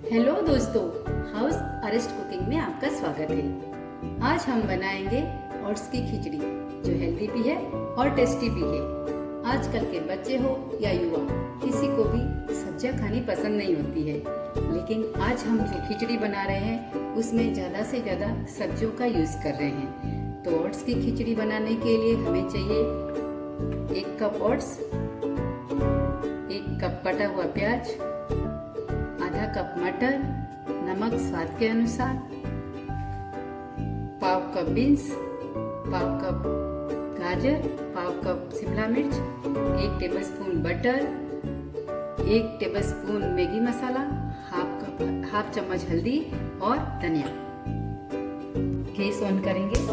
Hello दोस्तों, house arrest cooking में आपका स्वागत है। आज हम बनाएंगे ओट्स की खिचड़ी जो हेल्दी भी है और टेस्टी भी है। आजकल के बच्चे हो या युवा, किसी को भी सब्जियां खानी पसंद नहीं होती है, लेकिन आज हम जो खिचड़ी बना रहे हैं उसमें ज़्यादा से ज़्यादा सब्जियों का यूज़ कर रहे हैं। तो ओट्स की खिचड़ी बनाने के लिए हमें चाहिए 1 कप ओट्स, 1 कप कटा हुआ प्याज, आधा कप मटर, नमक स्वाद के अनुसार, पाव कप बीन्स, पाव कप गाजर, पाव कप शिमला मिर्च, 1 टेबलस्पून बटर, 1 टेबलस्पून मैगी मसाला, हाफ चम्मच हल्दी और धनिया। गैस ऑन करेंगे।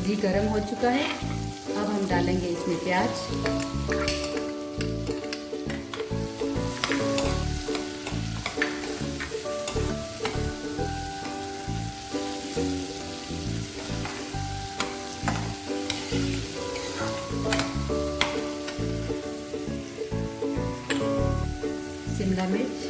घी गरम हो चुका है। अब हम डालेंगे इसमें प्याज, शिमला मिर्च,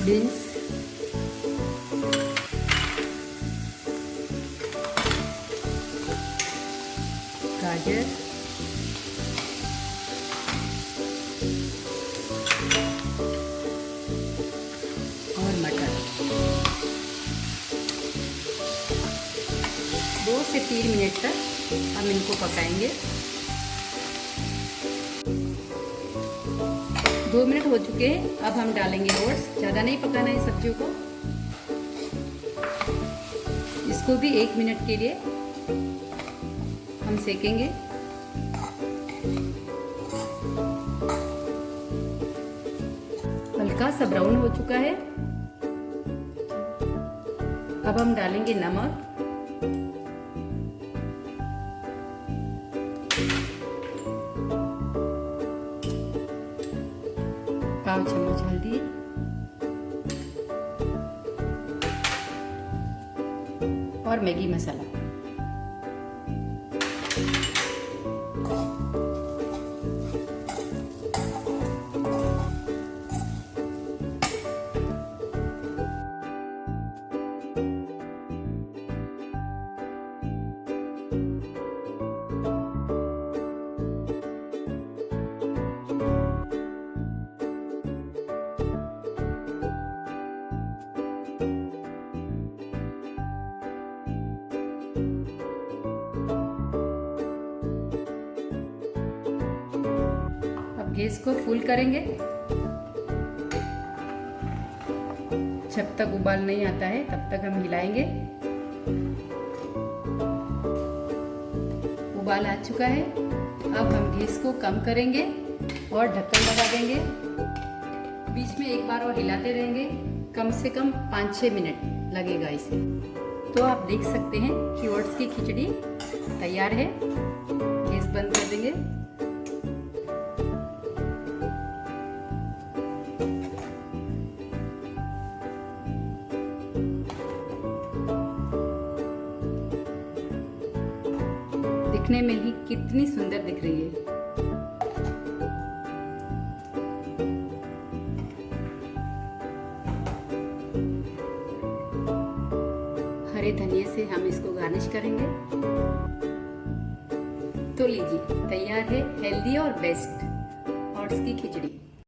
बीन्स, गाजर, और मटर। 2 से 3 मिनट तक हम इनको पकाएंगे। 2 मिनट हो चुके हैं। अब हम डालेंगे ओट्स। ज़्यादा नहीं पकाना है सब्जियों को। इसको भी 1 मिनट के लिए हम सेकेंगे। हल्का सा ब्राउन हो चुका है। अब हम डालेंगे नमक, पाव चम्मच हल्दी, और मैगी मसाला। गैस को फुल करेंगे। जब तक उबाल नहीं आता है तब तक हम हिलाएंगे। उबाल आ चुका है। अब हम गैस को कम करेंगे और ढक्कन लगा देंगे। बीच में एक बार और हिलाते रहेंगे। कम से कम 5-6 मिनट लगेगा इसे। तो आप देख सकते हैं कि ओट्स की खिचड़ी तैयार है। गैस बंद कर देंगे। दिखने में ही कितनी सुंदर दिख रही है। हरे धनिये से हम इसको गार्निश करेंगे। तो लीजिए, तैयार है हेल्दी और बेस्ट ओट्स की खिचड़ी।